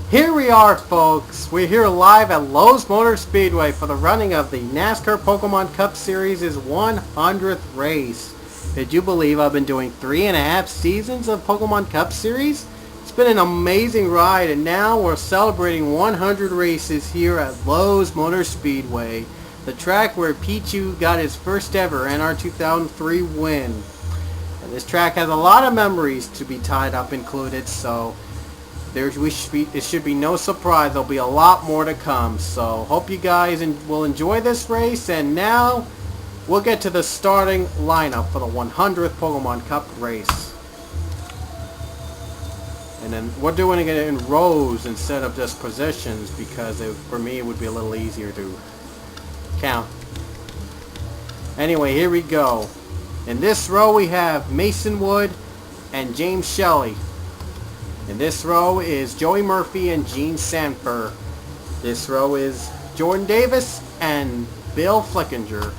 Here we are, folks. We're here live at Lowe's Motor Speedway for the running of the NASCAR Pokemon Cup Series' 100th race. Did you believe I've been doing 3.5 seasons of Pokemon Cup Series? It's been an amazing ride, and now we're celebrating 100 races here at Lowe's Motor Speedway, the track where Pichu got his first ever NR 2003 win. And this track has a lot of memories to be tied up included, so it should be no surprise. There'll be a lot more to come. So hope you guys will enjoy this race. And now we'll get to the starting lineup for the 100th Pokemon Cup race. And then we're doing it in rows instead of just positions because for me it would be a little easier to count. Anyway, here we go. In this row we have Mason Wood and James Shelley. In this row is Joey Murphy and Gene Sanford. This row is Jordan Davis and Bill Flickinger.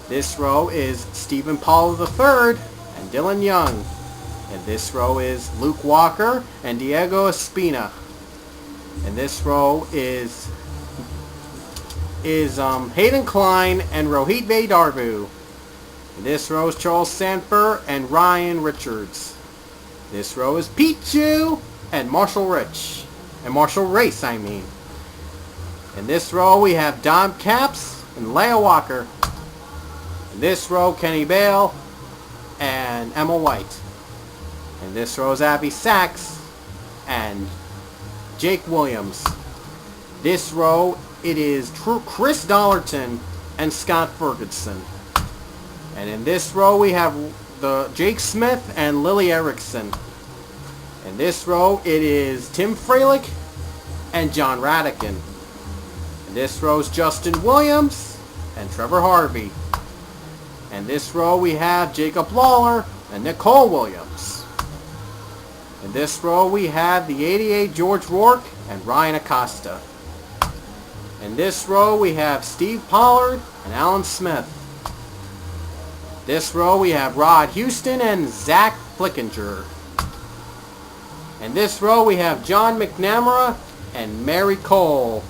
This row is Stephen Paul III and Dylan Young. And this row is Luke Walker and Diego Espina. And this row is Hayden Klein and Rohit Vedarvu. And this row is Charles Sanford and Ryan Richards. This row is Pichu and Marshall Race, I mean. In this row we have Dom Capps and Leia Walker. In this row, Kenny Bale and Emma White. In this row is Abby Sachs and Jake Williams. This row, it is Chris Dollarton and Scott Ferguson. And in this row we have Jake Smith and Lily Erickson. In this row it is Tim Freilich and John Radican. In this row is Justin Williams and Trevor Harvey. In this row we have Jacob Lawler and Nicole Williams. In this row we have the 88 George Rourke and Ryan Acosta. In this row we have Steve Pollard and Alan Smith. This row we have Rod Houston and Zach Flickinger. In this row we have John McNamara and Mary Cole.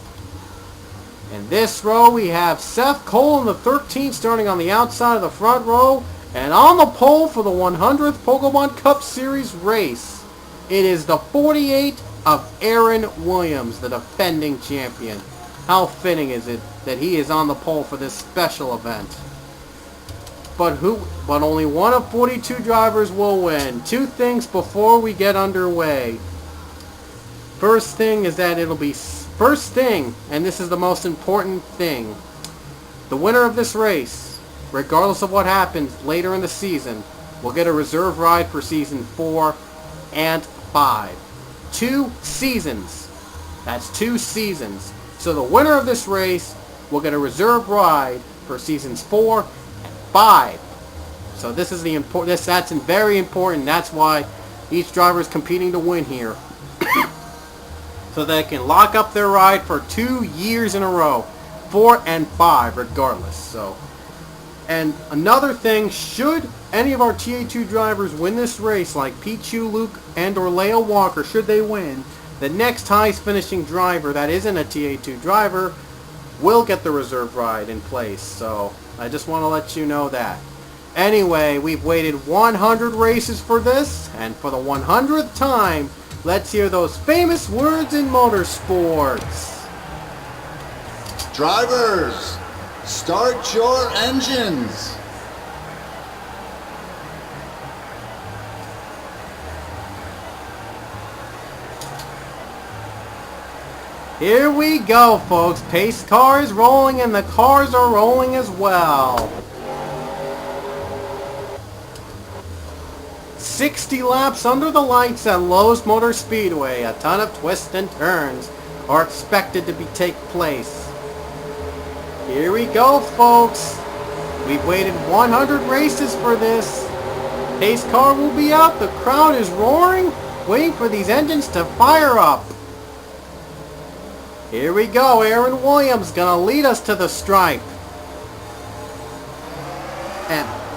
In this row we have Seth Cole in the 13th starting on the outside of the front row. And on the pole for the 100th Pokemon Cup Series race, it is the 48 of Aaron Williams, the defending champion. How fitting is it that he is on the pole for this special event. But only one of 42 drivers will win. Two things before we get underway. First thing, and this is the most important thing. The winner of this race, regardless of what happens later in the season, will get a reserve ride for season 4 and 5. 2 seasons. That's 2 seasons. So the winner of this race will get a reserve ride for seasons 4 and 5. So this is that's very important. That's why each driver is competing to win here. So they can lock up their ride for 2 years in a row. 4 and 5 regardless. So, and another thing, should any of our TA2 drivers win this race, like Pichu, Luke, and or Leia Walker, should they win, the next highest finishing driver that isn't a TA2 driver will get the reserve ride in place. So I just want to let you know that. Anyway, we've waited 100 races for this, and for the 100th time, let's hear those famous words in motorsports. Drivers, start your engines. Here we go, folks. Pace car is rolling and the cars are rolling as well. 60 laps under the lights at Lowe's Motor Speedway. A ton of twists and turns are expected to take place. Here we go, folks. We've waited 100 races for this. Pace car will be out. The crowd is roaring, waiting for these engines to fire up. Here we go. Aaron Williams gonna lead us to the stripe.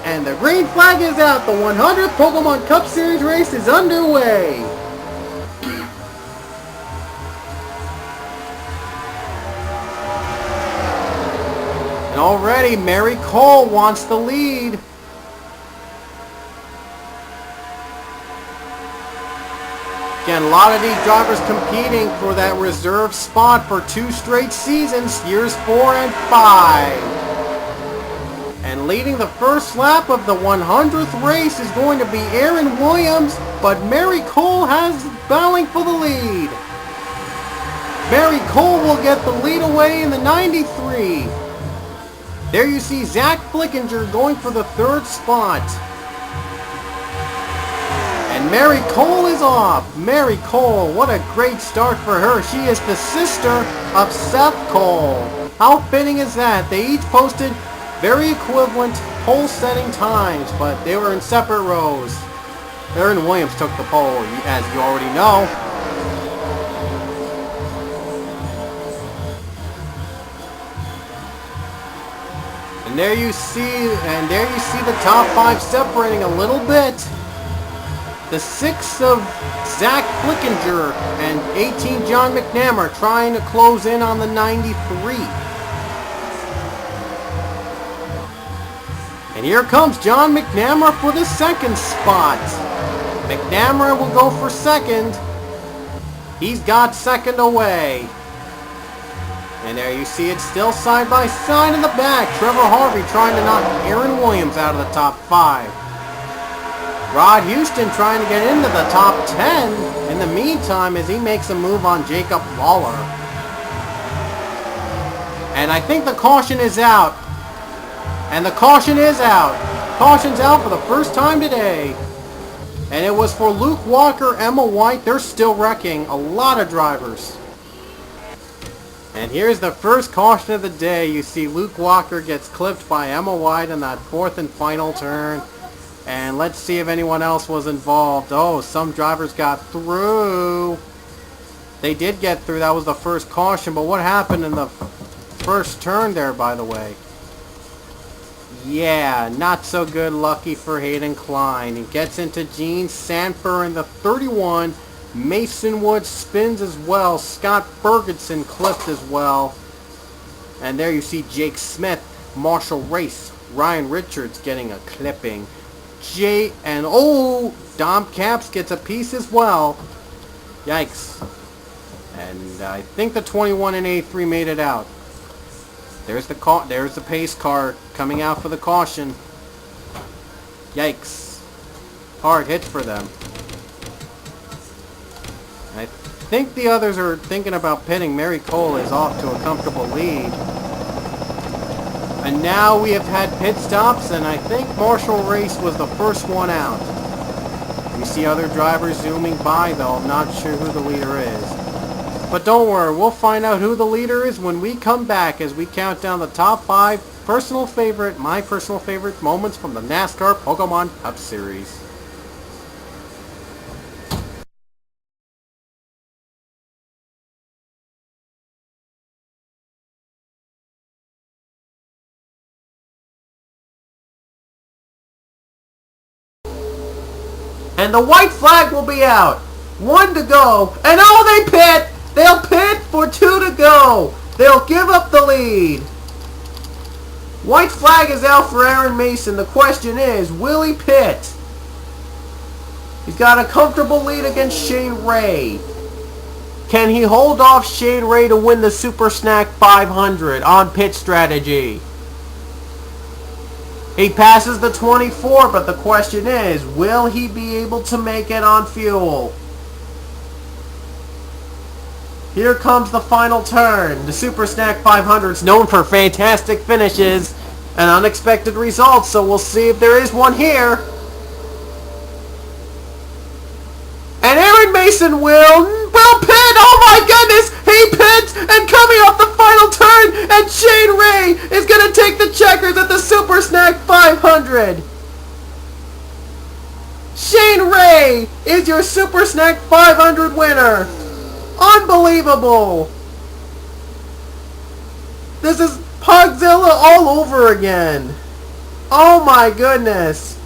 And the green flag is out. The 100th Pokemon Cup Series race is underway. already Mary Cole wants the lead. Again, a lot of these drivers competing for that reserve spot for 2 straight seasons, years 4 and 5. And leading the first lap of the 100th race is going to be Aaron Williams, but Mary Cole has battling for the lead. Mary Cole will get the lead away in the 93. There you see Zach Flickinger going for the 3rd spot. And Mary Cole is off. Mary Cole, what a great start for her. She is the sister of Seth Cole. How fitting is that? They each posted very equivalent pole-setting times, but they were in separate rows. Aaron Williams took the pole, as you already know. And there you see the top 5 separating a little bit. The 6 of Zach Flickinger and 18 John McNamara trying to close in on the 93. And here comes John McNamara for the 2nd spot. McNamara will go for 2nd. He's got 2nd away. And there you see it still side by side in the back. Trevor Harvey trying to knock Aaron Williams out of the top 5. Rod Houston trying to get into the top 10 in the meantime as he makes a move on Jacob Lawler. And I think the caution is out. And the caution is out. Caution's out for the first time today. And it was for Luke Walker, Emma White. They're still wrecking a lot of drivers. And here's the first caution of the day. You see Luke Walker gets clipped by Emma White in that 4th and final turn. And let's see if anyone else was involved. Oh, some drivers got through. They did get through. That was the first caution. But what happened in the first turn there, by the way? Yeah, not so good lucky for Hayden Klein. He gets into Gene Sanford in the 31. Mason Woods spins as well. Scott Ferguson clipped as well. And there you see Jake Smith, Marshall Race, Ryan Richards getting a clipping. Dom Capps gets a piece as well. Yikes. And I think the 21 and A3 made it out. There's the pace car coming out for the caution. Yikes. Hard hit for them. I think the others are thinking about pitting. Mary Cole is off to a comfortable lead. And now we have had pit stops, and I think Marshall Race was the first one out. You see other drivers zooming by, though. I'm not sure who the leader is. But don't worry, we'll find out who the leader is when we come back as we count down the top 5 my personal favorite moments from the NASCAR Pokemon Cup Series. And the white flag will be out. 1 to go. And oh, they pit! They'll pit for 2 to go. They'll give up the lead. White flag is out for Aaron Mason. The question is, will he pit? He's got a comfortable lead against Shane Ray. Can he hold off Shane Ray to win the Super Snack 500 on pit strategy? He passes the 24, but the question is, will he be able to make it on fuel? Here comes the final turn. The Super Snack 500 is known for fantastic finishes and unexpected results, so we'll see if there is one here. And Aaron Mason will pit! Oh my goodness! He pits! And coming off the final turn, and Shane Ray is going to take the checkers at the Super Snack 500. Shane Ray is your Super Snack 500 winner. Unbelievable! This is Pugzilla all over again. Oh my goodness.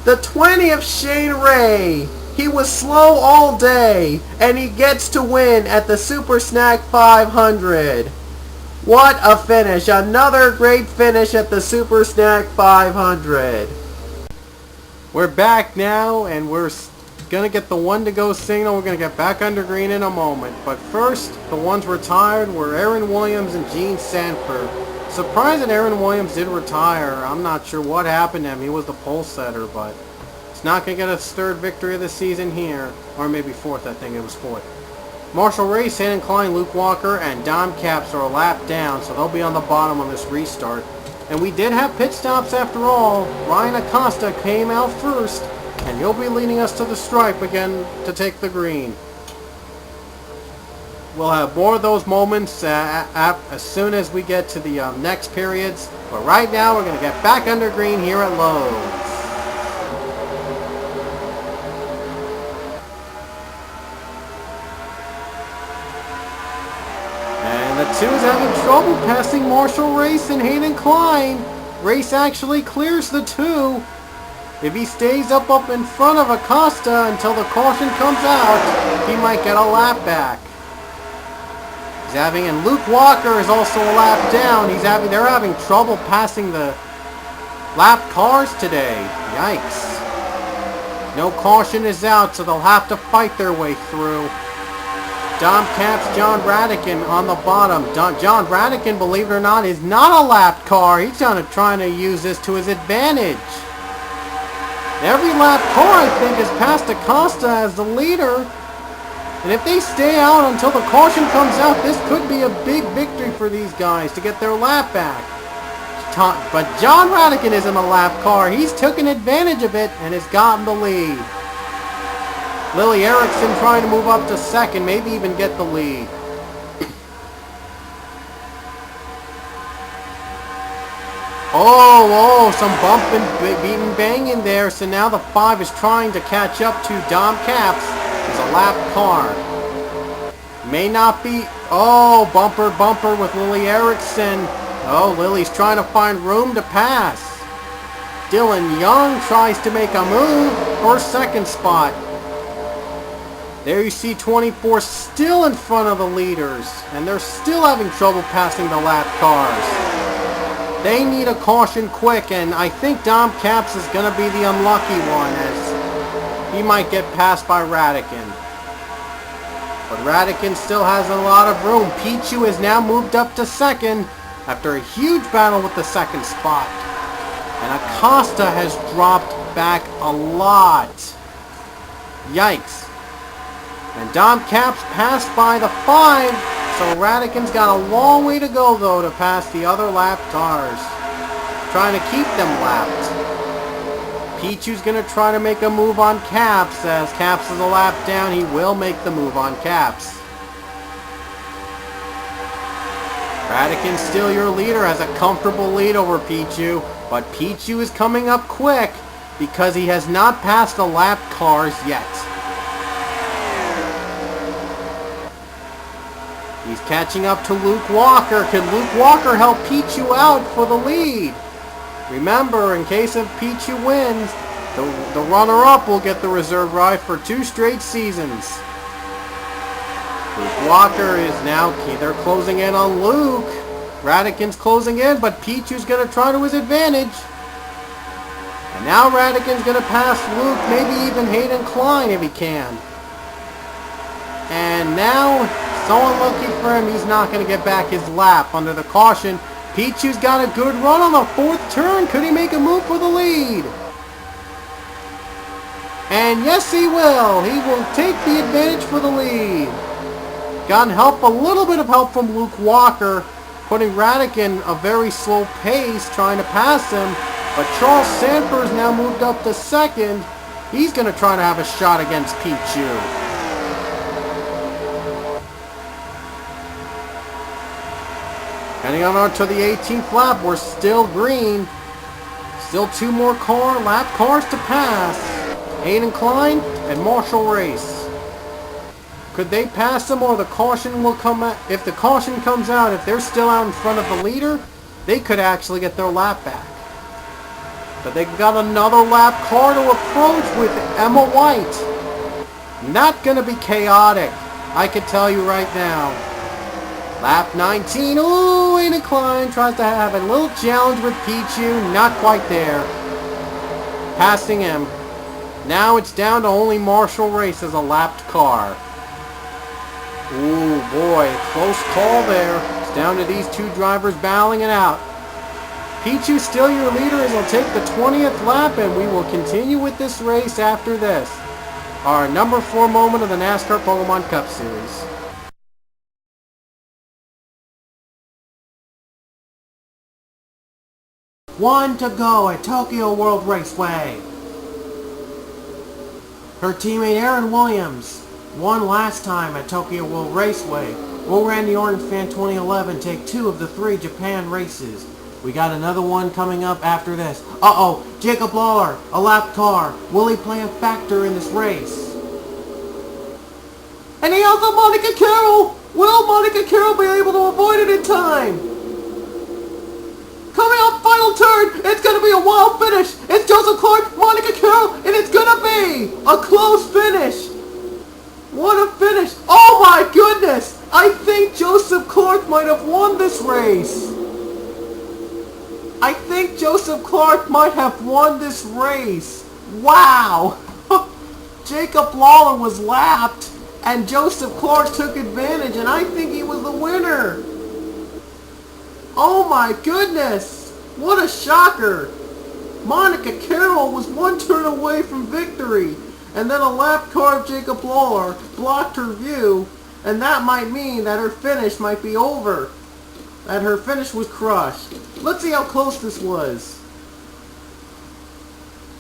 The 20 of Shane Ray. He was slow all day, and he gets to win at the Super Snack 500. What a finish! Another great finish at the Super Snack 500. We're back now, and we're gonna get the one to go signal. We're gonna get back under green in a moment. But first, the ones retired were Aaron Williams and Gene Sanford. Surprised that Aaron Williams did retire. I'm not sure what happened to him. He was the pole setter, but he's not gonna get his third victory of the season here. Or maybe fourth, I think it was fourth. Marshall Race, Hayden Klein, Luke Walker, and Dom Capps are a lap down, so they'll be on the bottom on this restart. And we did have pit stops after all. Ryan Acosta came out first, and he'll be leading us to the stripe again to take the green. We'll have more of those moments as soon as we get to the next periods. But right now, we're going to get back under green here at Lowe's. And the two is having trouble passing Marshall Race and Hayden Klein. Race actually clears the two. If he stays up in front of Acosta until the caution comes out, he might get a lap back. And Luke Walker is also a lap down. They're having trouble passing the lap cars today. Yikes. No caution is out, so they'll have to fight their way through. Dom Capps, John Radican on the bottom. John Radican, believe it or not, is not a lap car. He's trying to use this to his advantage. Every lap car, I think, has passed Acosta as the leader. And if they stay out until the caution comes out, this could be a big victory for these guys to get their lap back. But John Radican isn't a lap car. He's taken advantage of it and has gotten the lead. Lily Erickson trying to move up to second, maybe even get the lead. Some bumping, beating, banging there. So now the 5 is trying to catch up to Dom Capps. It's a lap car. May not be. Bumper with Lily Erickson. Lily's trying to find room to pass. Dylan Young tries to make a move for second spot. There you see 24 still in front of the leaders, and they're still having trouble passing the lap cars. They need a caution quick, and I think Dom Capps is going to be the unlucky one, as he might get passed by Radican. But Radican still has a lot of room. Pichu has now moved up to second after a huge battle with the second spot. And Acosta has dropped back a lot. Yikes. And Dom Capps passed by the 5. So Radican's got a long way to go, though, to pass the other lap cars. Trying to keep them lapped. Pichu's going to try to make a move on Capps. As Capps is a lap down, he will make the move on Capps. Radican, still your leader, has a comfortable lead over Pichu. But Pichu is coming up quick because he has not passed the lap cars yet. He's catching up to Luke Walker. Can Luke Walker help Pichu out for the lead? Remember, in case of Pichu wins, the runner-up will get the reserve ride for 2 straight seasons. Luke Walker is now, they're closing in on Luke. Radican's closing in, but Pichu's going to try to his advantage. And now Radican's going to pass Luke, maybe even Hayden Klein if he can. And now, so unlucky for him, he's not going to get back his lap under the caution. Pichu's got a good run on the 4th turn. Could he make a move for the lead? And yes, he will. He will take the advantage for the lead. Got help, a little bit of help from Luke Walker, putting Radican a very slow pace, trying to pass him. But Charles Sanford's now moved up to second. He's going to try to have a shot against Pichu. Heading on to the 18th lap, we're still green. Still 2 more lap cars to pass. Hayden Klein and Marshall Race. Could they pass them, or the caution will come out? If the caution comes out, if they're still out in front of the leader, they could actually get their lap back. But they've got another lap car to approach with Emma White. Not going to be chaotic, I can tell you right now. Lap 19, ooh, in a climb, tries to have a little challenge with Pichu, not quite there. Passing him. Now it's down to only Marshall Race as a lapped car. Ooh, boy, close call there. It's down to these two drivers battling it out. Pichu still your leader as he'll take the 20th lap, and we will continue with this race after this. Our number 4 moment of the NASCAR Pokemon Cup Series. One to go at Tokyo World Raceway. Her teammate Aaron Williams won last time at Tokyo World Raceway. Will Randy Orton Fan 2011 take 2 of the 3 Japan races. We got another one coming up after this. Uh-oh, Jacob Lawler, a lap car. Will he play a factor in this race? And he also Monica Carroll. Will Monica Carroll be able to avoid it in time? Coming up, final turn. It's going to be a wild finish. It's Joseph Clark, Monica Carroll, and it's going to be a close finish. What a finish. Oh my goodness. I think Joseph Clark might have won this race. I think Joseph Clark might have won this race. Wow. Jacob Lawler was lapped, and Joseph Clark took advantage, and I think he was the winner. Oh my goodness! What a shocker! Monica Carroll was 1 turn away from victory, and then a lap car of Jacob Lawler blocked her view, and that might mean that her finish might be over. That her finish was crushed. Let's see how close this was.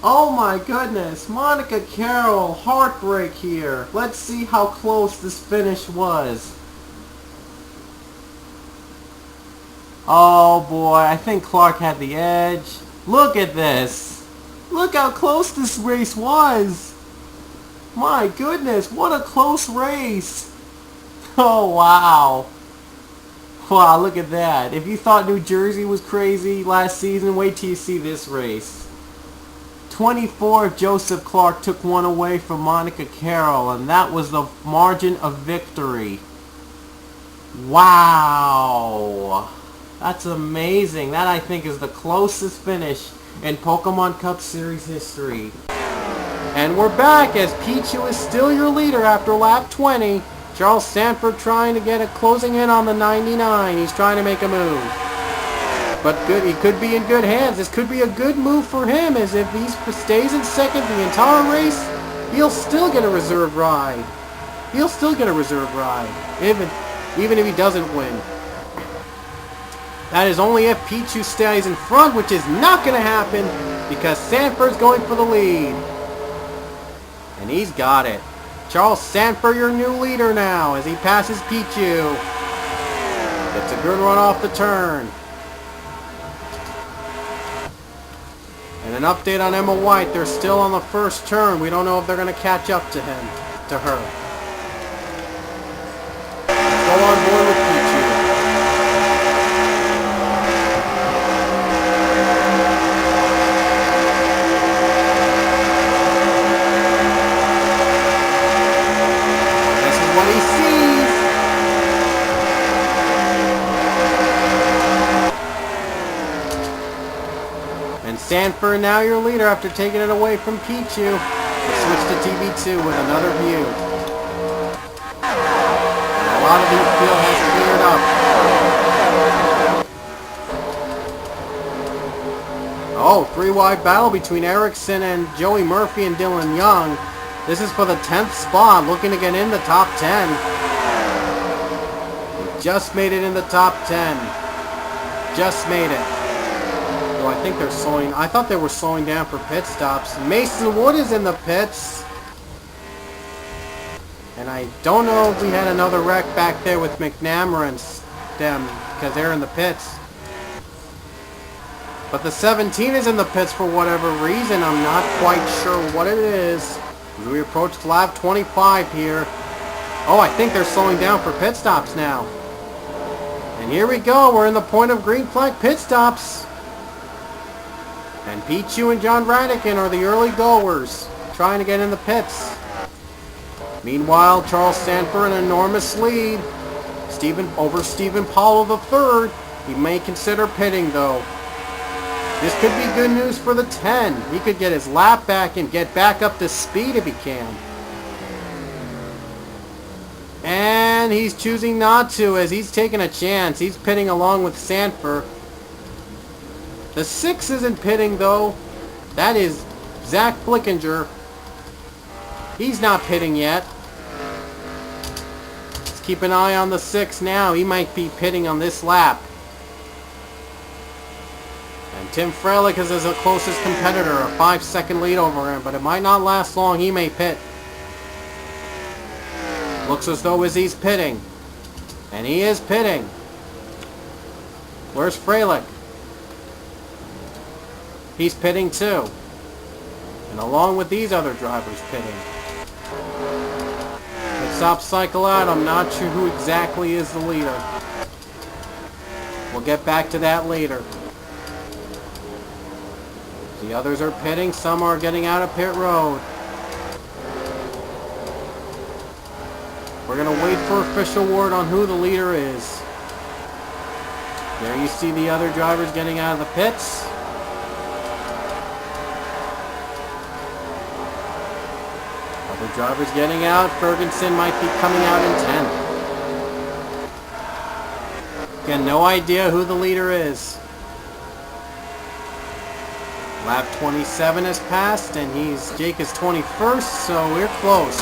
Oh my goodness, Monica Carroll, heartbreak here. Let's see how close this finish was. Oh boy, I think Clark had the edge. Look at this. Look how close this race was. My goodness, what a close race. Oh wow. Wow, look at that. If you thought New Jersey was crazy last season, wait till you see this race. 24, Joseph Clark took 1 away from Monica Carroll, and that was the margin of victory. Wow. That's amazing. That, I think, is the closest finish in Pokemon Cup Series history. And we're back as Pichu is still your leader after lap 20. Charles Sanford trying to get a closing in on the 99. He's trying to make a move. But good, he could be in good hands. This could be a good move for him, as if he stays in second the entire race, he'll still get a reserve ride. He'll still get a reserve ride, even if he doesn't win. That is only if Pichu stays in front, which is not going to happen because Sanford's going for the lead. And he's got it. Charles Sanford, your new leader now as he passes Pichu. Gets a good run off the turn. And an update on Emma White. They're still on the first turn. We don't know if they're going to catch up to her. Let's go on board with Pichu. What he sees. And Sanford now your leader after taking it away from Pichu. We'll switch to TV2 with another view. And a lot of the field has cleared up. Oh, 3-wide battle between Erickson and Joey Murphy and Dylan Young. This is for the 10th spot, looking to get in the top 10. He just made it in the top 10. Just made it. Though I think they're slowing. I thought they were slowing down for pit stops. Mason Wood is in the pits. And I don't know if we had another wreck back there with McNamara and them, because they're in the pits. But the 17 is in the pits for whatever reason. I'm not quite sure what it is. We approach lap 25 here. Oh, I think they're slowing down for pit stops now. And here we go. We're in the point of green flag pit stops. And Pichu and John Radican are the early goers, trying to get in the pits. Meanwhile, Charles Sanford an enormous lead. Stephen Powell III. He may consider pitting though. This could be good news for the 10. He could get his lap back and get back up to speed if he can. And he's choosing not to as he's taking a chance. He's pitting along with Sanford. The 6 isn't pitting though. That is Zach Flickinger. He's not pitting yet. Let's keep an eye on the 6 now. He might be pitting on this lap. And Tim Freilich is his closest competitor, a 5-second lead over him, but it might not last long. He may pit. Looks as though he's pitting. And he is pitting. Where's Freilich? He's pitting too. And along with these other drivers pitting. Let's stop cycle out. I'm not sure who exactly is the leader. We'll get back to that later. The others are pitting. Some are getting out of pit road. We're going to wait for official word on who the leader is. There you see the other drivers getting out of the pits. Other drivers getting out. Ferguson might be coming out in 10th. Again, no idea who the leader is. Lap 27 has passed, and Jake is 21st, so we're close.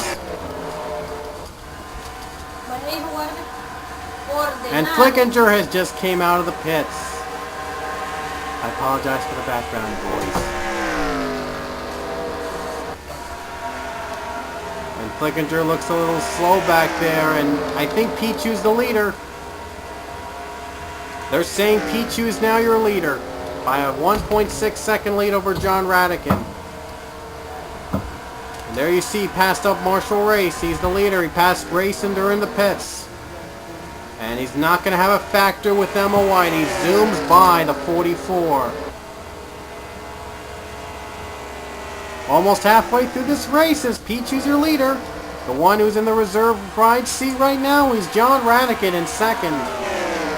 And Flickinger has just came out of the pits. I apologize for the background noise. And Flickinger looks a little slow back there, and I think Pichu's the leader. They're saying Pichu is now your leader by a 1.6 second lead over John Radican. And there you see, he passed up Marshall Race. He's the leader. He passed Grayson during the pits. And he's not going to have a factor with Emma White. He zooms by the 44. Almost halfway through this race as Pichu's your leader. The one who's in the reserve ride seat right now is John Radican in second.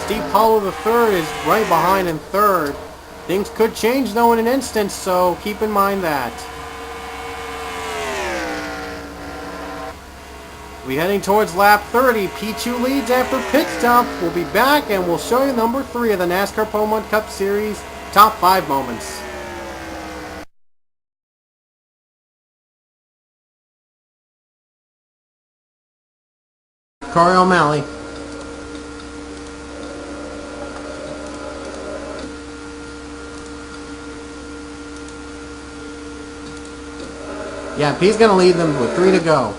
Steve Powell III is right behind in third. Things could change though in an instant, so keep in mind that. We're heading towards lap 30. Pichu leads after pit stop. We'll be back and we'll show you number 3 of the NASCAR Beaumont Cup Series top 5 moments. Corey O'Malley. Yeah, he's going to lead them with 3 to go.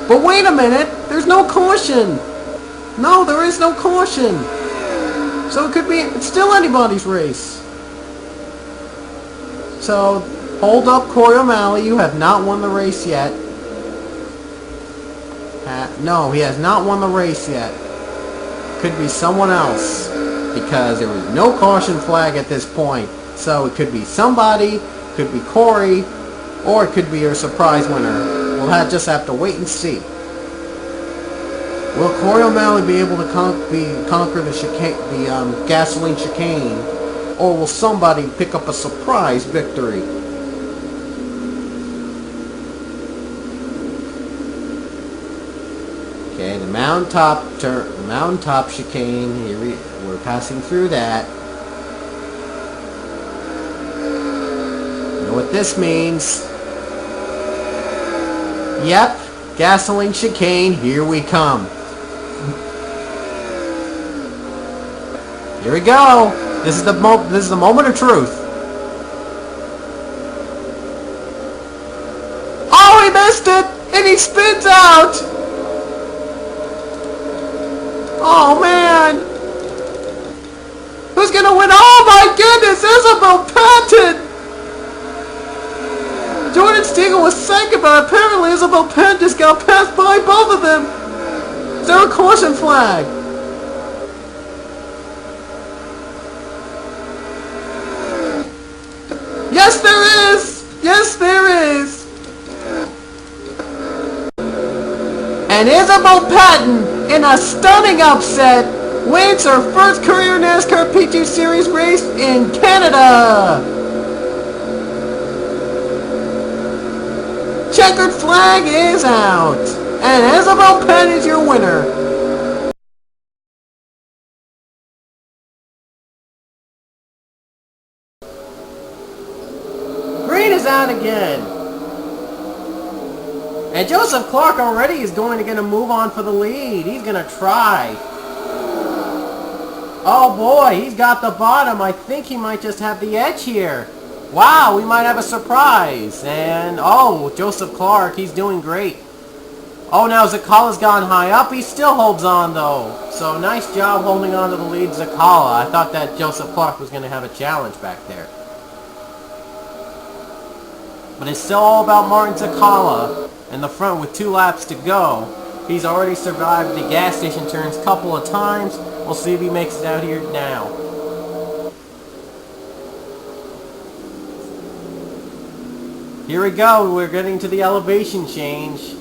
But wait a minute! There's no caution! No, there is no caution! So it could be... It's still anybody's race. So, hold up, Corey O'Malley. You have not won the race yet. No, he has not won the race yet. Could be someone else. Because there was no caution flag at this point. So it could be somebody, could be Corey, or it could be your surprise winner. We'll just have to wait and see. Will Corey O'Malley be able to conquer the gasoline chicane, or will somebody pick up a surprise victory? Okay, the mountaintop chicane. Here we're passing through that. You know what this means? Yep, gasoline chicane, here we come. Here we go. This is the moment of truth. Oh, he missed it, and he spins out. Oh man, who's gonna win? Oh my goodness, Isabel Patton. Jordan Stegall was second, but apparently Isabel Penn just got passed by both of them. Is there a caution flag? Yes, there is! Yes, there is! And Isabel Patton in a stunning upset, wins her first career NASCAR Pichu Series race in Canada. Checkered flag is out, and Isabel Penn is your winner. Green is out again. And Joseph Clark already is going to get a move on for the lead. He's going to try. Oh boy, he's got the bottom. I think he might just have the edge here. Wow, we might have a surprise. And, oh, Joseph Clark, he's doing great. Oh, now Zakala's gone high up. He still holds on, though. So, nice job holding on to the lead, Zakala. I thought that Joseph Clark was going to have a challenge back there. But it's still all about Martin Zakala in the front with 2 laps to go. He's already survived the gas station turns a couple of times. We'll see if he makes it out here now. Here we go. We're getting to the elevation change.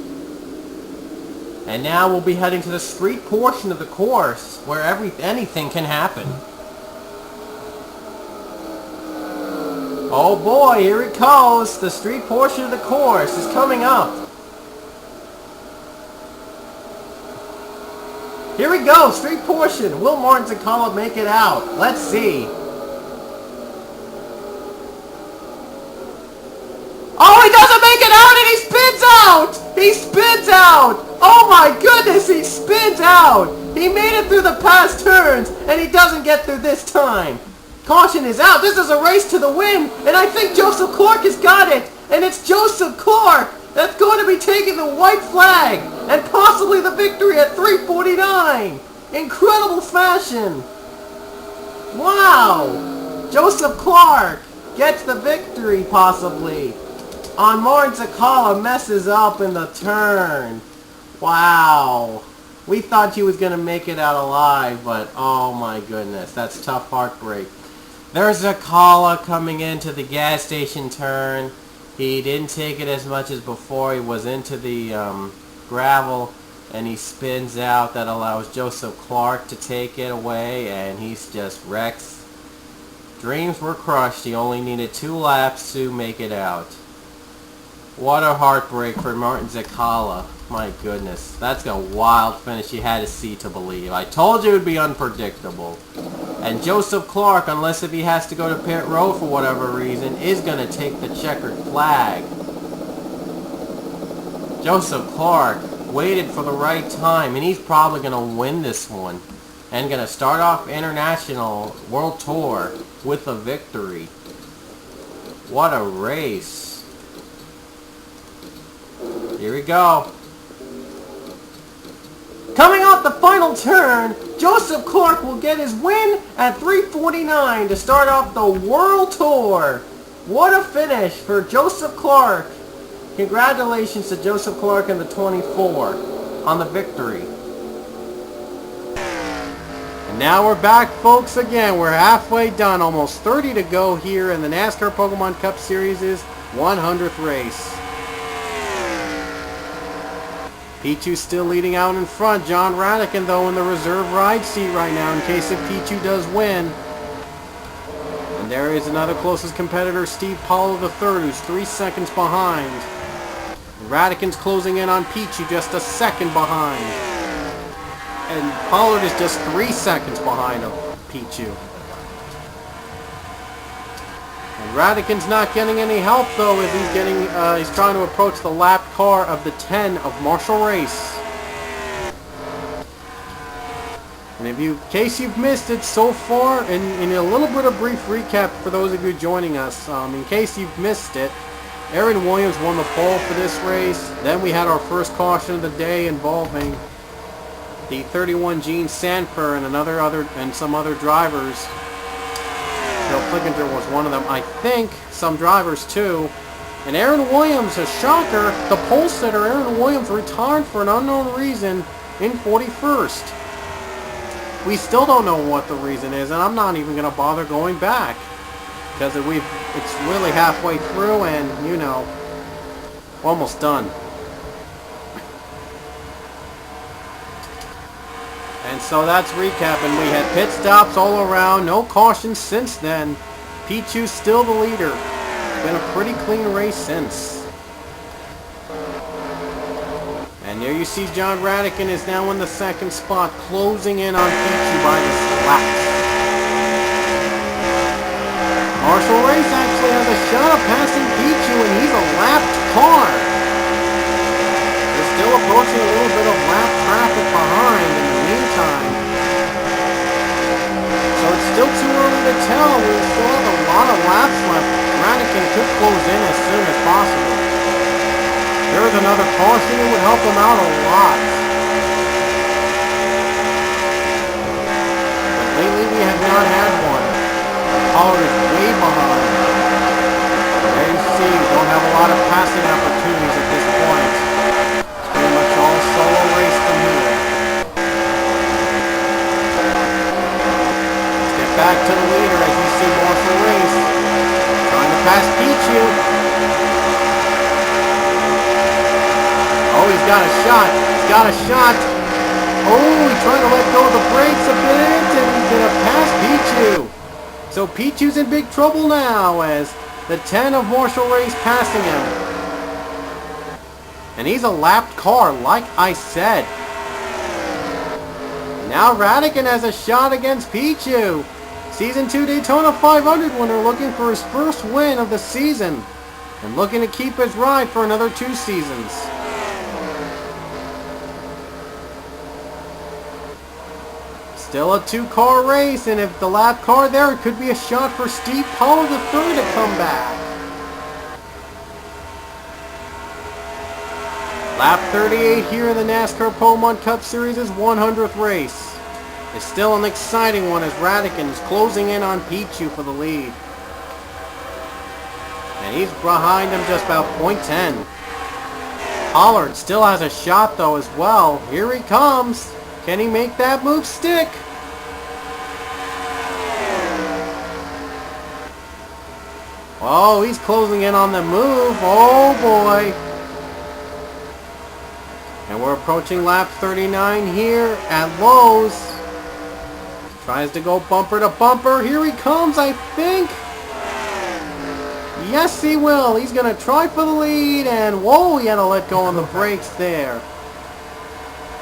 And now we'll be heading to the street portion of the course where anything can happen. Oh boy, here it goes. The street portion of the course is coming up. Here we go, street portion. Will Martin Zakala make it out? Let's see. Oh, he doesn't make it out and he spins out! He spins out! Oh my goodness, he spins out! He made it through the past turns and he doesn't get through this time. Caution is out. This is a race to the win, and I think Joseph Clark has got it. And it's Joseph Clark that's going to be taking the white flag and possibly the victory at 3:49. Incredible fashion. Wow. Joseph Clark gets the victory possibly. On Martin Zakala messes up in the turn. Wow. We thought he was going to make it out alive, but oh my goodness, that's tough heartbreak. There's Zakala coming into the gas station turn. He didn't take it as much as before. He was into the gravel, and he spins out. That allows Joseph Clark to take it away, and he's just wrecks. Dreams were crushed. He only needed 2 laps to make it out. What a heartbreak for Martin Zakala. My goodness. That's a wild finish. You had to see to believe. I told you it would be unpredictable. And Joseph Clark, unless if he has to go to pit road for whatever reason, is going to take the checkered flag. Joseph Clark waited for the right time, and he's probably going to win this one. And going to start off International World Tour with a victory. What a race. Here we go. Coming off the final turn, Joseph Clark will get his win at 3:49 to start off the World Tour. What a finish for Joseph Clark. Congratulations to Joseph Clark in the 24 on the victory. And now we're back, folks, again. We're halfway done. Almost 30 to go here in the NASCAR Pokemon Cup Series' 100th race. Pichu still leading out in front. John Radican, though, in the reserve ride seat right now in case if Pichu does win. And there is another closest competitor, Steve Paulo III, who's 3 seconds behind. Radican's closing in on Pichu, just a second behind. And Pollard is just 3 seconds behind of Pichu. And Radican's not getting any help though as he's trying to approach the lap car of the 10 of Marshall Race. And in case you've missed it so far, in a little bit of brief recap for those of you joining us, in case you've missed it, Aaron Williams won the pole for this race. Then we had our first caution of the day involving the 31 Gene Sanford and some other drivers. Bill Flickinger was one of them. I think some drivers too. And Aaron Williams, a shocker, the pole sitter Aaron Williams retired for an unknown reason in 41st. We still don't know what the reason is, and I'm not even going to bother going back. Because it's really halfway through and, you know, we're almost done. And so that's recapping. We had pit stops all around, no cautions since then. Pichu's still the leader. It's been a pretty clean race since. And there you see John Radican is now in the second spot, closing in on Pichu by the slats. Marshall Race actually has a shot of passing Pichu, and he's a lapped car. They're still approaching a little bit of lap traffic behind in the meantime. So it's still too early to tell. We still have a lot of laps left. Radican could close in as soon as possible. There was another caution, it would help him out a lot. But lately we have not had one. Pollard is way behind. There you see, we don't have a lot of passing opportunities at this point. It's pretty much all solo race from here. Let's get back to the leader as you see Marshall Race. Trying to pass Pichu. Oh, he's got a shot. He's got a shot. Oh, he's trying to let go of the brakes a bit, and he's going to pass Pichu. So Pichu's in big trouble now as the 10 of Marshall Race passing him. And he's a lapped car, like I said. Now Radican has a shot against Pichu. Season 2 Daytona 500 winner looking for his first win of the season. And looking to keep his ride for another 2 seasons. Still a 2-car race, and if the lap car there, it could be a shot for Steve Pollard III to come back. Lap 38 here in the NASCAR Pokemon Cup Series' 100th race. It's still an exciting one as Radican is closing in on Pichu for the lead. And he's behind him just about .10. Pollard still has a shot though as well. Here he comes. Can he make that move stick? Oh, he's closing in on the move. Oh boy. And we're approaching lap 39 here at Lowe's. Tries to go bumper to bumper. Here he comes, I think. Yes, he will. He's going to try for the lead. And whoa, he had to let go on the brakes there.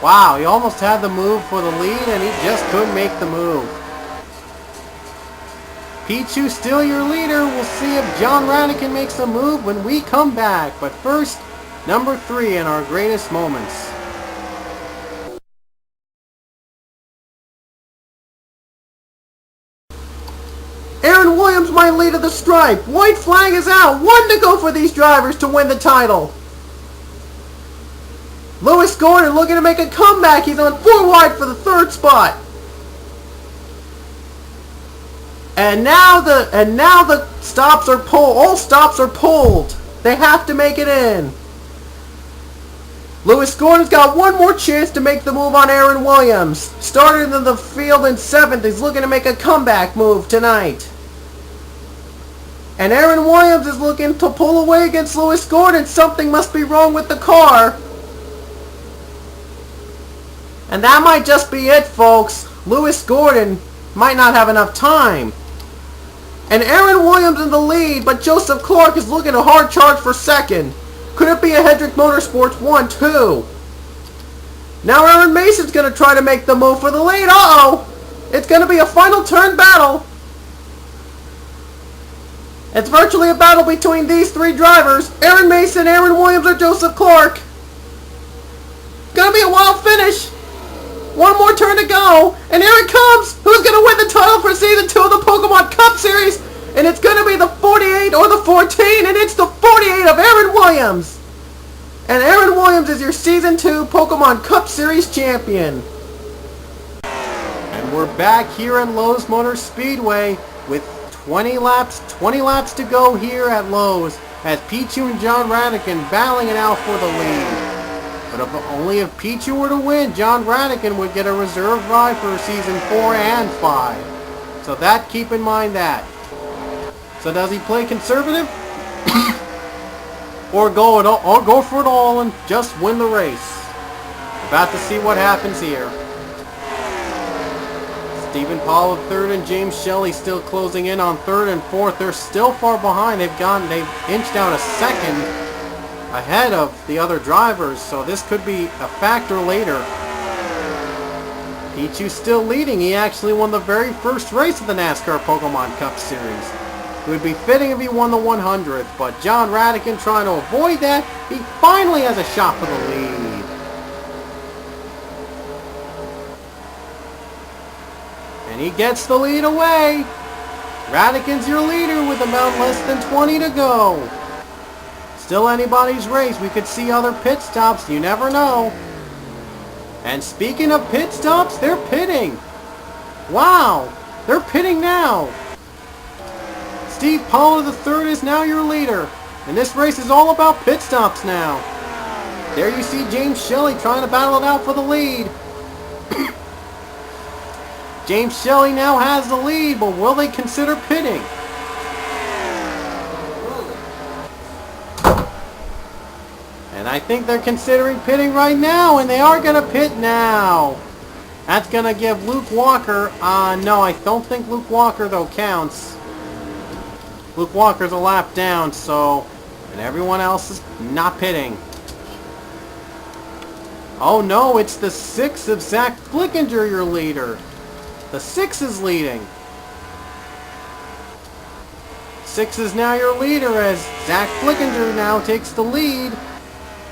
Wow, he almost had the move for the lead, and he just couldn't make the move. Pichu still your leader. We'll see if John Radican makes a move when we come back. But first, number 3 in our greatest moments. Aaron Williams might lead at the stripe. White flag is out. 1 to go for these drivers to win the title. Lewis Gordon looking to make a comeback. He's on 4 wide for the 3rd spot. And now the stops are pulled. All stops are pulled. They have to make it in. Lewis Gordon's got one more chance to make the move on Aaron Williams. Started in the field in 7th. He's looking to make a comeback move tonight. And Aaron Williams is looking to pull away against Lewis Gordon. Something must be wrong with the car. And that might just be it, folks. Lewis Gordon might not have enough time. And Aaron Williams in the lead, but Joseph Clark is looking a hard charge for 2nd. Could it be a Hendrick Motorsports 1-2? Now Aaron Mason's going to try to make the move for the lead. Uh-oh! It's going to be a final turn battle. It's virtually a battle between these 3 drivers. Aaron Mason, Aaron Williams, or Joseph Clark. Going to be a wild finish. 1 more turn to go. And here it comes. Who's going to win the title for Season 2 of the Pokemon Cup Series? And it's going to be the 48 or the 14. And it's the 48 of Aaron Williams. And Aaron Williams is your Season 2 Pokemon Cup Series champion. And we're back here at Lowe's Motor Speedway with 20 laps to go here at Lowe's as Pichu and John Radican battling it out for the lead. But only if Pichu were to win, John Radican would get a reserve ride for Season 4 and 5. So that, keep in mind that. So does he play conservative? or go for it all and just win the race? About to see what happens here. Stephen Paul of third and James Shelley still closing in on third and fourth. They're still far behind. They've inched out a second ahead of the other drivers, so this could be a factor later. Pichu still leading. He actually won the very first race of the NASCAR Pokemon Cup Series. It would be fitting if he won the 100th, but John Radican trying to avoid that. He finally has a shot for the lead. And he gets the lead away. Radican's your leader with about less than 20 to go. Still anybody's race. We could see other pit stops. You never know. And speaking of pit stops, they're pitting. Wow. They're pitting now. Steve Pollard III is now your leader. And this race is all about pit stops now. There you see James Shelley trying to battle it out for the lead. James Shelley now has the lead, but will they consider pitting? And I think they're considering pitting right now, and they are going to pit now. That's going to give Luke Walker, no, I don't think Luke Walker, though, counts. Luke Walker's a lap down, so, and everyone else is not pitting. Oh no, it's the 6 of Zach Flickinger, your leader. The 6 is leading. 6 is now your leader as Zach Flickinger now takes the lead.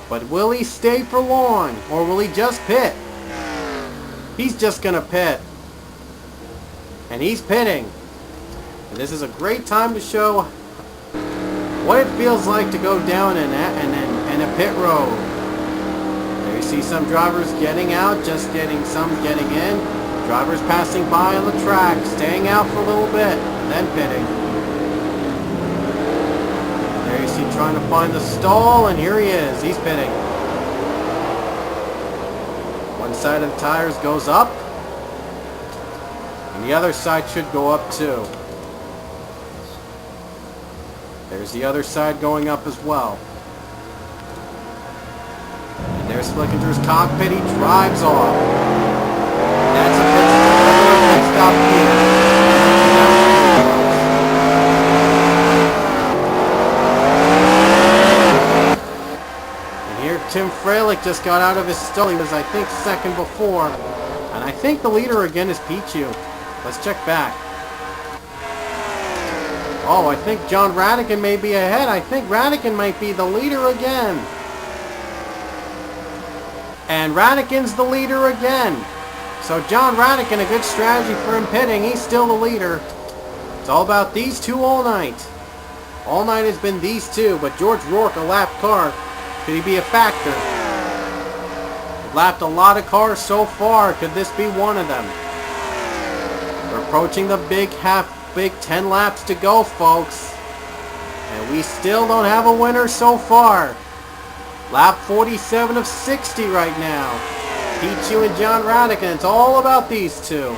But will he stay for long? Or will he just pit? He's just going to pit. And he's pitting. And this is a great time to show what it feels like to go down in a pit road. There you see some drivers getting out, some getting in. Drivers passing by on the track, staying out for a little bit, and then pitting. There you see trying to find the stall, and here he is. He's pitting. One side of the tires goes up, and the other side should go up too. There's the other side going up as well. And there's Flickinger's cockpit. He drives off. That's a pit stop here. And here Tim Freilich just got out of his stall. He was, I think, second before. And I think the leader again is Pichu. Let's check back. Oh, I think John Radican may be ahead. I think Radican might be the leader again. And Radican's the leader again. So John Radican, a good strategy for him pitting. He's still the leader. It's all about these two all night. All night has been these two, but George Rourke, a lap car, could he be a factor? Lapped a lot of cars so far. Could this be one of them? We're approaching the big 10 laps to go, folks. And we still don't have a winner so far. Lap 47 of 60 right now. Pichu and John Radican. It's all about these two.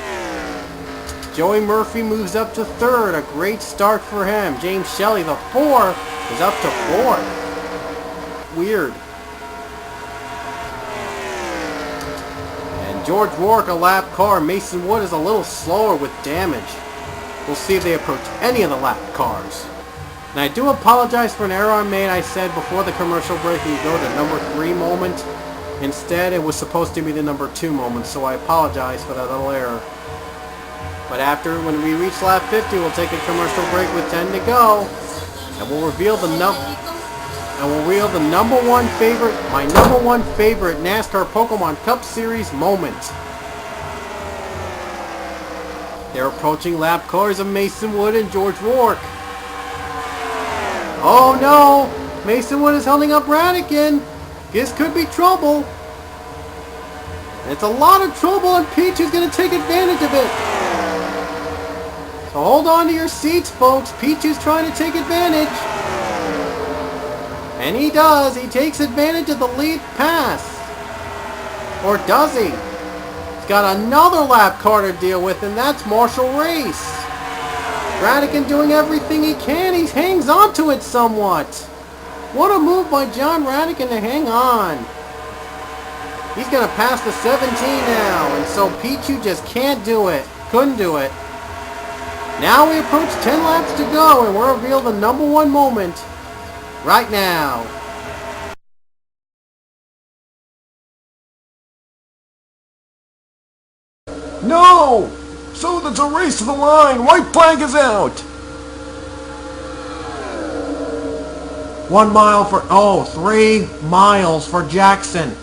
Joey Murphy moves up to third. A great start for him. James Shelley, the 4, is up to 4th. Weird. And George Rourke, a lap car. Mason Wood is a little slower with damage. We'll see if they approach any of the lap cars. And I do apologize for an error I made. I said before the commercial break we go to number 3 moment. Instead, it was supposed to be the number 2 moment, so I apologize for that little error. But when we reach lap 50, we'll take a commercial break with 10 to go, and we'll reveal the number one favorite, my number 1 favorite NASCAR Pokemon Cup Series moment. They're approaching lap cars of Mason Wood and George Rourke. Oh no! Mason Wood is holding up Radican. This could be trouble. It's a lot of trouble, and Pichu's going to take advantage of it. So hold on to your seats, folks. Pichu's trying to take advantage. And he does. He takes advantage of the lead pass. Or does he? He's got another lap car to deal with, and that's Marshall Race. Radican doing everything he can. He hangs on to it somewhat. What a move by John Radican to hang on. He's going to pass the 17 now, and so Pichu just can't do it. couldn't do it. Now we approach 10 laps to go, and we'll reveal the number one moment right now. No! So there's a race to the line. White flag is out. 1 mile for... Oh, 3 miles for Jackson.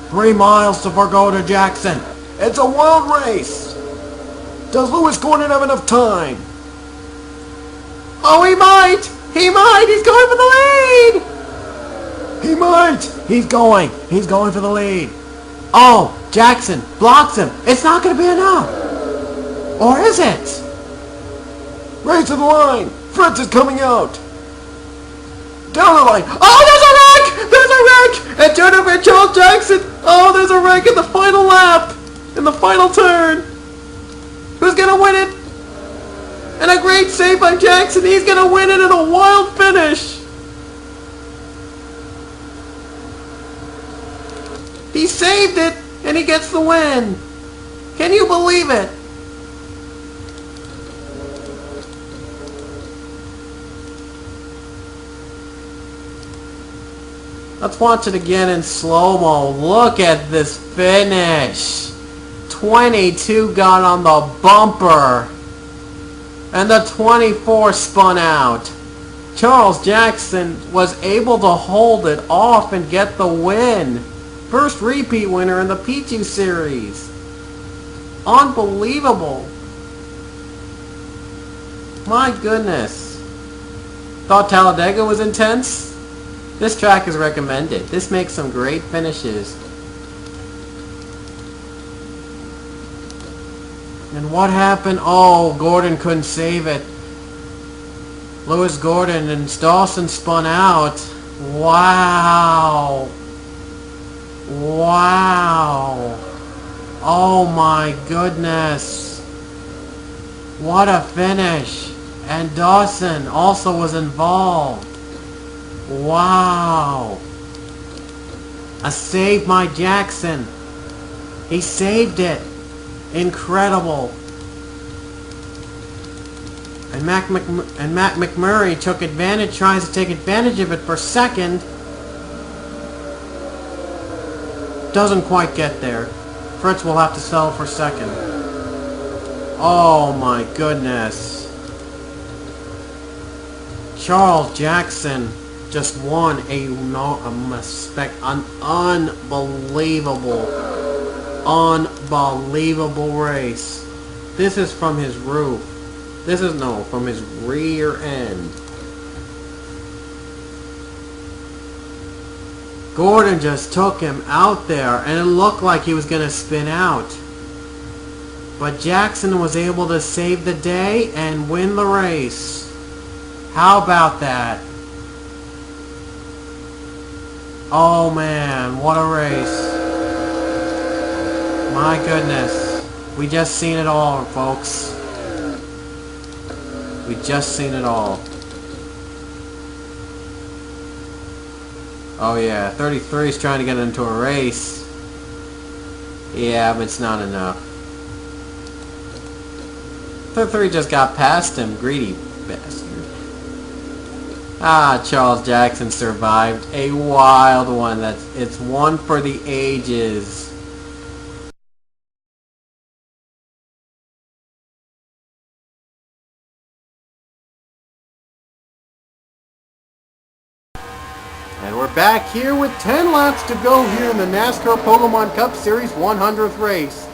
3 miles to forgo to Jackson. It's a wild race. Does Lewis Gordon have enough time? Oh, he might. He might. He's going for the lead. He might. He's going. He's going for the lead. Oh, Jackson blocks him. It's not going to be enough. Or is it? Race to the line. Fritz is coming out. Down the line. Oh, there's a wreck! There's a wreck! And Jennifer and Charles Jackson. Oh, there's a wreck in the final lap. In the final turn. Who's going to win it? And a great save by Jackson. He's going to win it in a wild finish. He saved it, and he gets the win. Can you believe it? Let's watch it again in slow-mo. Look at this finish. 22 got on the bumper. And the 24 spun out. Charles Jackson was able to hold it off and get the win. First repeat winner in the Pichu series. Unbelievable. My goodness. Thought Talladega was intense? This track is recommended. This makes some great finishes. And what happened? Oh, Gordon couldn't save it. Lewis Gordon and Dawson spun out. Wow. Wow. Oh my goodness. What a finish. And Dawson also was involved. Wow. A save by Jackson. He saved it. Incredible. And Matt McMurray took advantage, tries to take advantage of it for second. Doesn't quite get there. Fritz will have to settle for second. Oh my goodness. Charles Jackson just won an unbelievable race. This is from his roof. From his rear end. Gordon just took him out there, and it looked like he was going to spin out. But Jackson was able to save the day and win the race. How about that? Oh man, what a race. My goodness. We just seen it all, folks. We just seen it all. Oh yeah, 33 is trying to get into a race. Yeah, but it's not enough. 33 just got past him, greedy bastard. Ah, Charles Jackson survived a wild one. It's one for the ages. And we're back here with 10 laps to go here in the NASCAR Pokemon Cup Series 100th race.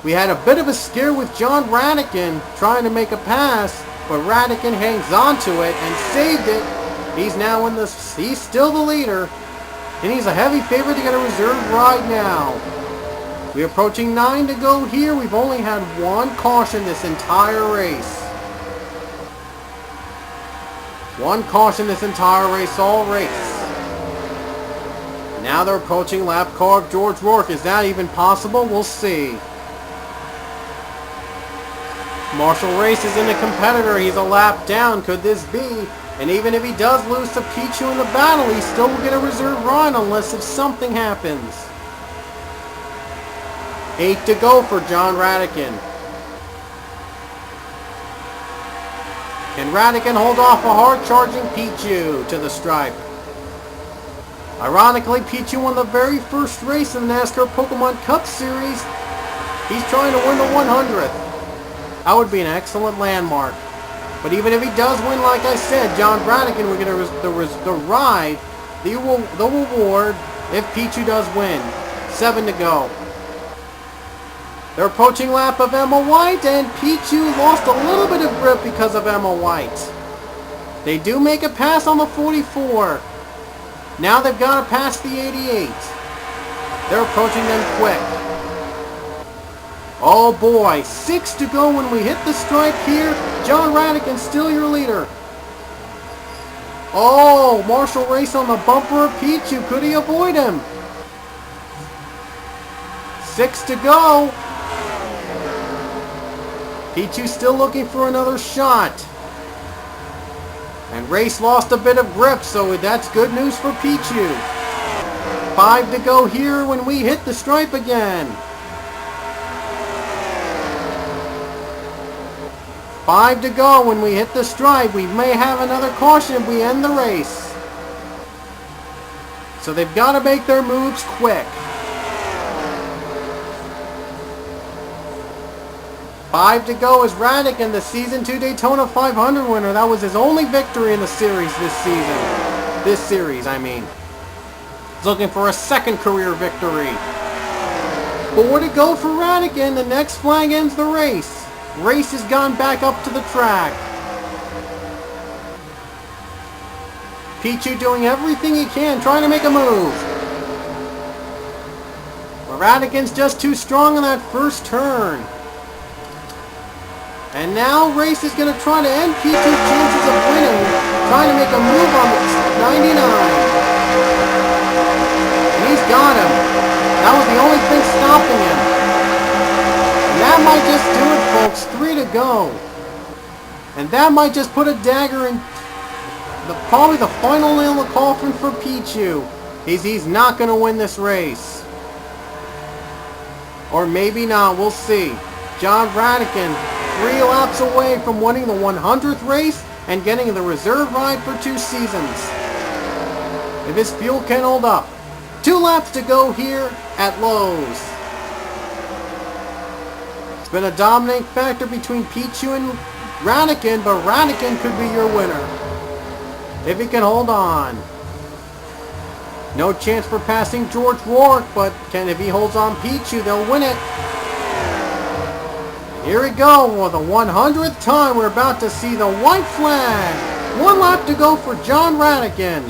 We had a bit of a scare with John Radican trying to make a pass, but Radican hangs on to it and saved it. He's now in he's still the leader, and he's a heavy favorite to get a reserve ride now. We're approaching 9 to go here. We've only had one caution this entire race. One caution this entire race, all race. Now they're approaching lap car of George Rourke. Is that even possible? We'll see. Marshall Race is in a competitor. He's a lap down. Could this be? And even if he does lose to Pichu in the battle, he still will get a reserve run unless if something happens. 8 to go for John Radican. Can Radican hold off a hard-charging Pichu to the stripe? Ironically, Pichu won the very first race in the NASCAR Pokemon Cup Series. He's trying to win the 100th. That would be an excellent landmark. But even if he does win, like I said, John Radican will get the ride, the reward, if Pichu does win. 7 to go. They're approaching lap of Emma White, and Pichu lost a little bit of grip because of Emma White. They do make a pass on the 44. Now they've got to pass the 88. They're approaching them quick. Oh boy, 6 to go when we hit the stripe here. John Radican still your leader. Oh, Marshall Race on the bumper of Pichu. Could he avoid him? 6 to go. Pichu still looking for another shot. And Race lost a bit of grip, so that's good news for Pichu. 5 to go here when we hit the stripe again. 5 to go when we hit the stripe. We may have another caution if we end the race. So they've got to make their moves quick. 5 to go is Radican, the Season 2 Daytona 500 winner. That was his only victory in the series this season. This series, I mean. He's looking for a second career victory. 4 to go for Radican. The next flag ends the race. Race has gone back up to the track. Pichu doing everything he can, trying to make a move. But Radican's just too strong in that first turn. And now Race is going to try to end Pichu's chances of winning, trying to make a move on the 99. And he's got him. That was the only thing stopping him. And that might just do it, folks. 3 to go. And that might just put a dagger in probably the final nail in the coffin for Pichu. He's not going to win this race. Or maybe not. We'll see. John Radican 3 laps away from winning the 100th race and getting the reserve ride for 2 seasons. If his fuel can hold up. 2 laps to go here at Lowe's. It's been a dominating factor between Pichu and Radican, but Radican could be your winner. If he can hold on. No chance for passing George Rourke, but if he holds on Pichu, they'll win it. Here we go, for the 100th time we're about to see the white flag. 1 lap to go for John Radican.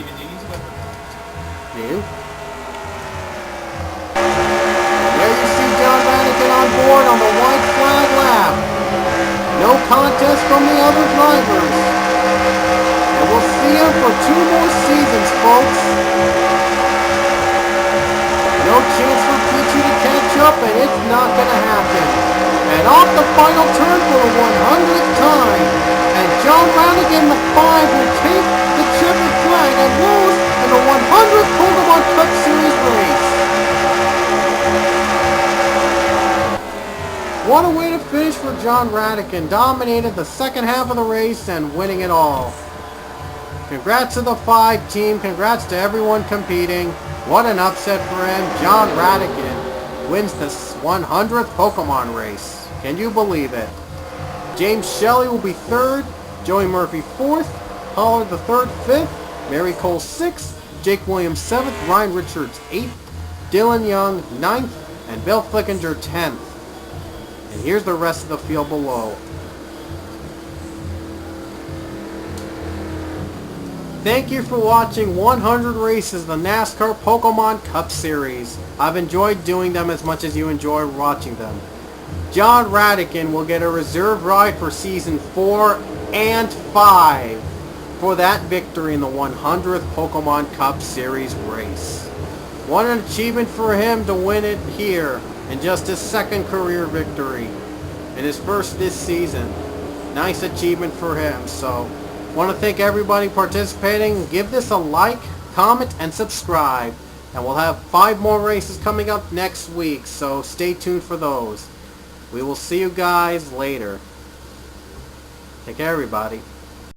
There you see John Radican on board on the white flag lap. No contest from the other drivers. And we'll see him for 2 more seasons, folks. No chance for Pichu to catch up, and it's not going to happen. And off the final turn for the 100th time. And John Radican, the 5, will take the checkered flag and lose in the 100th Pokemon Cup Series race. What a way to finish for John Radican. Dominated the second half of the race and winning it all. Congrats to the 5 team. Congrats to everyone competing. What an upset for him. John Radican wins the 100th Pokemon race. Can you believe it? James Shelley will be 3rd, Joey Murphy 4th, Pollard the 3rd, 5th, Mary Cole 6th, Jake Williams 7th, Ryan Richards 8th, Dylan Young 9th, and Bill Flickinger 10th. And here's the rest of the field below. Thank you for watching 100 races of the NASCAR Pokemon Cup Series. I've enjoyed doing them as much as you enjoy watching them. John Radican will get a reserve ride for Season 4 and 5 for that victory in the 100th Pokemon Cup Series race. What an achievement for him to win it here in just his 2nd career victory and his first this season. Nice achievement for him. So, want to thank everybody participating. Give this a like, comment, and subscribe. And we'll have 5 more races coming up next week, so stay tuned for those. We will see you guys later. Take care, everybody.